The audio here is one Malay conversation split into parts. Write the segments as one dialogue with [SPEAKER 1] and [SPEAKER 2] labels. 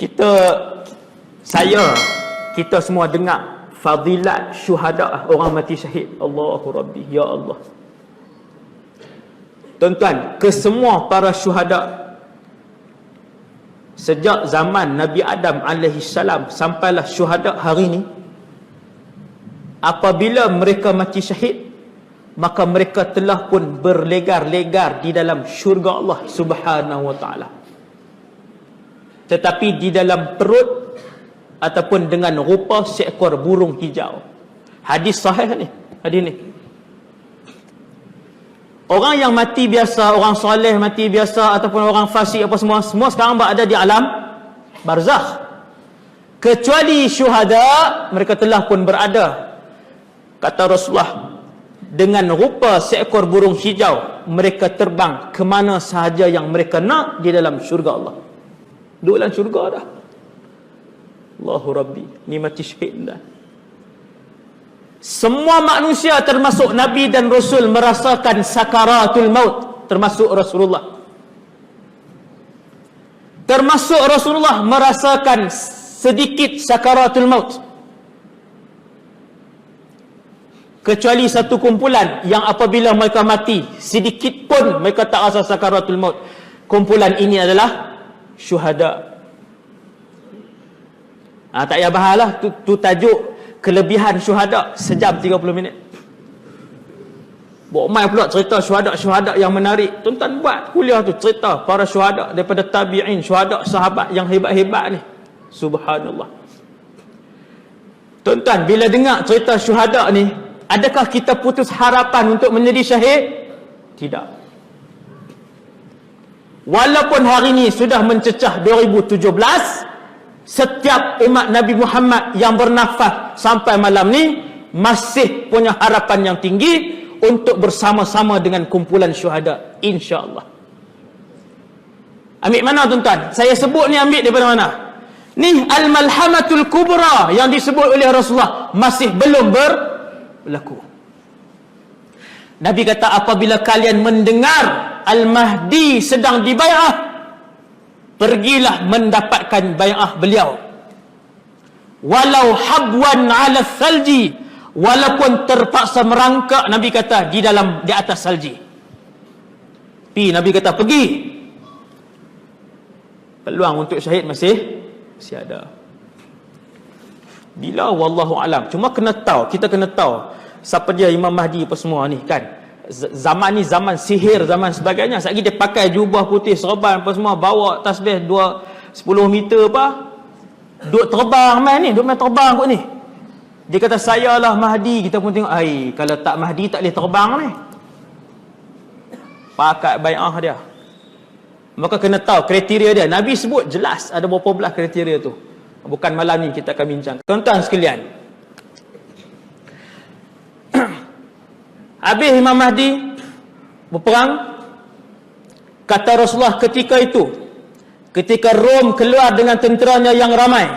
[SPEAKER 1] kita semua dengar fadilat syuhada, orang mati syahid. Allahu Rabbi, ya Allah. Tuan-tuan, kesemua para syuhada sejak zaman Nabi Adam alaihi salam sampailah syuhada hari ini, apabila mereka mati syahid, maka mereka telah pun berlegar-legar di dalam syurga Allah Subhanahu wa taala. Tetapi di dalam perut ataupun dengan rupa seekor burung hijau. Hadis sahih ni, hadis ni. Orang yang mati biasa, orang soleh mati biasa ataupun orang fasik apa semua sekarang berada di alam barzakh. Kecuali syuhada, mereka telah pun berada, kata Rasulullah, dengan rupa seekor burung hijau, mereka terbang ke mana sahaja yang mereka nak di dalam syurga Allah. Duduk dalam syurga dah. Allahu Rabbi, ni mati syahid dah. Semua manusia termasuk Nabi dan Rasul merasakan sakaratul maut, termasuk Rasulullah. Termasuk Rasulullah merasakan sedikit sakaratul maut. Kecuali satu kumpulan yang apabila mereka mati, sedikit pun mereka tak rasa sakaratul maut. Kumpulan ini adalah syuhada. Tak payah bahas lah, tu tajuk kelebihan syuhada, sejam 30 minit. Buat mai pula cerita syuhada yang menarik. Tuan-tuan buat kuliah tu, cerita para syuhada daripada tabi'in, syuhada sahabat yang hebat-hebat ni. Subhanallah. Tuan-tuan, bila dengar cerita syuhada ni, adakah kita putus harapan untuk menjadi syahid? Tidak. Walaupun hari ini sudah mencecah 2017, setiap umat Nabi Muhammad yang bernafas sampai malam ni masih punya harapan yang tinggi untuk bersama-sama dengan kumpulan syuhada, insya-Allah. Ambil mana tuan-tuan? Saya sebut ni ambil daripada mana? Ni al-malhamatul kubra yang disebut oleh Rasulullah masih belum berlaku. Nabi kata, apabila kalian mendengar Al-Mahdi sedang dibai'ah, pergilah mendapatkan bai'ah beliau. Walau habwan 'ala salji, walaupun terpaksa merangkak, Nabi kata, di atas salji. Nabi kata pergi. Peluang untuk syahid masih ada. Bila wallahu alam. Cuma kita kena tahu siapa dia Imam Mahdi apa semua ni kan. Zaman ni zaman sihir, zaman sebagainya. Sekali dia pakai jubah putih, serban apa semua, bawa tasbih 10 meter apa, duk terbang main terbang kot ni. Dia kata saya lah Mahdi. Kita pun tengok, kalau tak Mahdi tak boleh terbang ni. Pakai bai'ah dia. Maka kena tahu kriteria dia. Nabi sebut jelas ada berapa belah kriteria tu. Bukan malam ni kita akan bincang. Tuan-tuan sekalian, habis Imam Mahdi berperang, kata Rasulullah ketika itu, ketika Rom keluar dengan tenteranya yang ramai,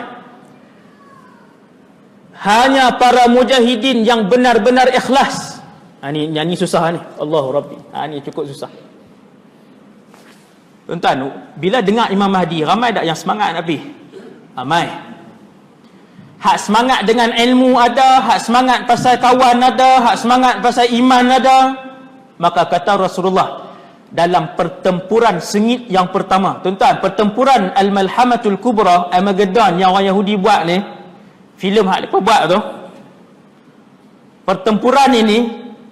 [SPEAKER 1] hanya para mujahidin yang benar-benar ikhlas. Ini susah ni. Allahu Rabbi. Ini cukup susah. Tuan-tuan, bila dengar Imam Mahdi, ramai tak yang semangat Nabi? Ramai. Hak semangat dengan ilmu ada, hak semangat pasal kawan ada, hak semangat pasal iman ada. Maka kata Rasulullah, dalam pertempuran sengit yang pertama, tuan-tuan, pertempuran Al-Malhamatul Kubra, Armageddon yang orang Yahudi buat ni, filem hak mereka buat tu, pertempuran ini,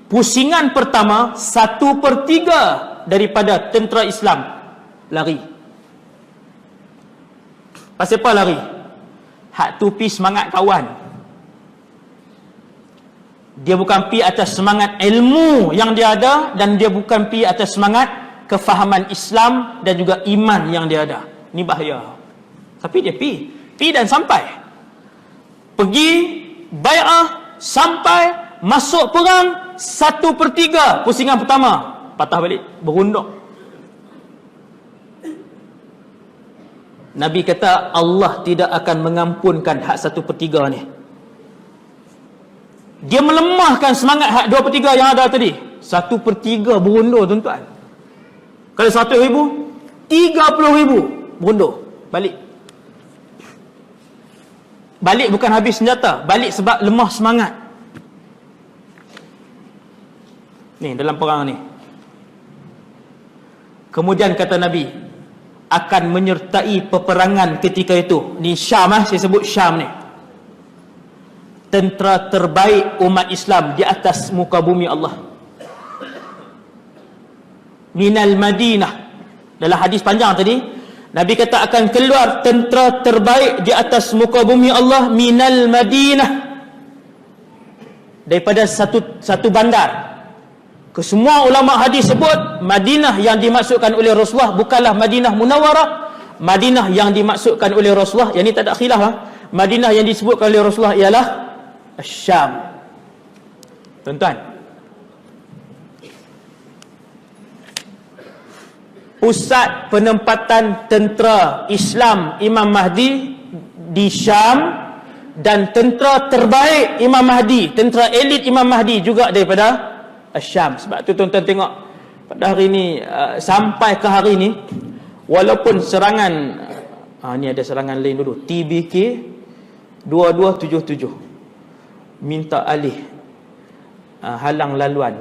[SPEAKER 1] pusingan pertama, 1/3 daripada tentera Islam lari. Pasal apa lari? Hak tu pi semangat kawan. Dia bukan pi atas semangat ilmu yang dia ada, dan dia bukan pi atas semangat kefahaman Islam dan juga iman yang dia ada. Ni bahaya. Tapi dia pi dan sampai. Pergi bai'ah sampai masuk perang, 1/3 pusingan pertama patah balik, berunduk. Nabi kata Allah tidak akan mengampunkan hak 1/3 ni. Dia melemahkan semangat hak 2/3 yang ada tadi. 1/3 berundur tuan-tuan. Kalau 100,000, 30,000 berundur balik. Balik bukan habis senjata, balik sebab lemah semangat. Ni dalam perang ni. Kemudian kata Nabi akan menyertai peperangan ketika itu. Ni Syam, saya sebut Syam ni. Tentera terbaik umat Islam di atas muka bumi Allah. Minal Madinah. Dalam hadis panjang tadi, Nabi kata akan keluar tentera terbaik di atas muka bumi Allah minal Madinah, daripada satu bandar. Kesemua ulama hadis sebut Madinah yang dimaksudkan oleh Rasulullah bukanlah Madinah Munawwarah. Madinah yang dimaksudkan oleh Rasulullah, yang ni tak ada khilaf, Madinah yang disebutkan oleh Rasulullah ialah Syam. Tuan-tuan, pusat penempatan tentera Islam Imam Mahdi di Syam, dan tentera terbaik Imam Mahdi, tentera elit Imam Mahdi juga daripada Syam. Sebab tu tuan-tuan tengok pada hari ni, sampai ke hari ni, walaupun serangan ni ada serangan lain dulu, TBK 2277 minta alih, halang laluan,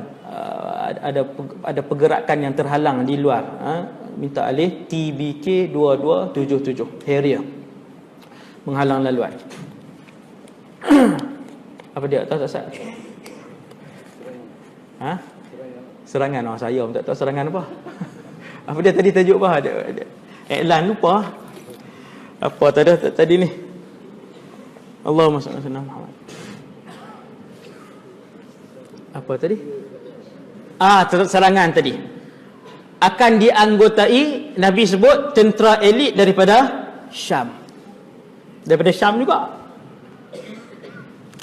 [SPEAKER 1] ada pergerakan yang terhalang di luar, minta alih TBK 2277 Harrier menghalang laluan. Apa dia tahu tak? Serangan. Saya pun tak tahu serangan apa. Apa dia tadi tajuk apa? Ada iklan lupa. Apa tadi ni? Allahumma salli ala Muhammad. Apa tadi? Serangan tadi akan dianggotai, Nabi sebut tentera elit daripada Syam. Daripada Syam juga.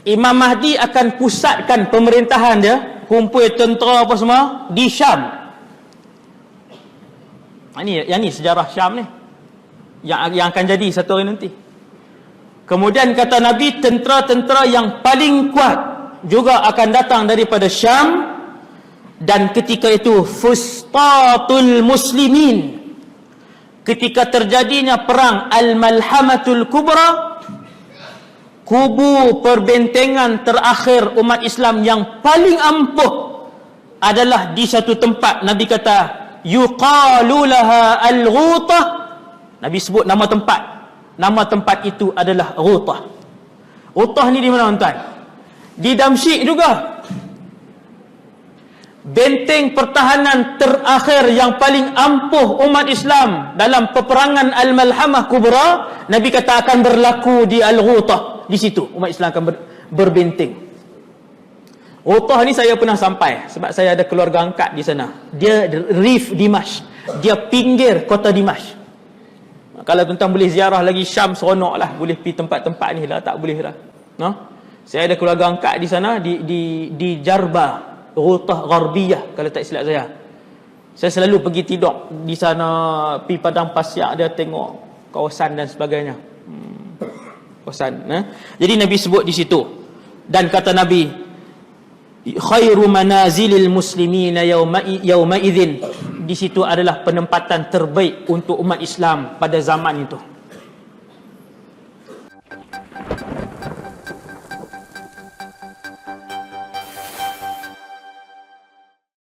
[SPEAKER 1] Imam Mahdi akan pusatkan pemerintahan dia, kumpul tentera apa semua di Syam. Yang ni sejarah Syam ni, yang akan jadi satu hari nanti. Kemudian kata Nabi, tentera-tentera yang paling kuat juga akan datang daripada Syam. Dan ketika itu fustatul muslimin, ketika terjadinya perang Al-Malhamatul Kubra, kubu perbentengan terakhir umat Islam yang paling ampuh adalah di satu tempat. Nabi kata yuqalu laha al-Ghutah. Nabi sebut nama tempat. Nama tempat itu adalah Ghutah. Ghutah ni di mana tuan? Di Damsyik juga. Benteng pertahanan terakhir yang paling ampuh umat Islam dalam peperangan Al-Malhamah Kubra, Nabi kata akan berlaku di Al-Ghutah. Di situ umat Islam akan berbenteng. Ghutah ni saya pernah sampai sebab saya ada keluarga angkat di sana. Dia Rif Dimash. Dia pinggir kota Dimash. Kalau tuan-tuan boleh ziarah lagi Syam, seronok lah. Boleh pergi tempat-tempat ni lah. Tak boleh lah. Saya ada keluarga angkat di sana, di Jarba, Ghutah Gharbiyah, kalau tak silap saya. Saya selalu pergi tidur di sana, pergi padang pasir, dia tengok kawasan dan sebagainya. Kawasan. Jadi Nabi sebut di situ. Dan kata Nabi, khairu manazilil muslimina yawma idzin. Di situ adalah penempatan terbaik untuk umat Islam pada zaman itu.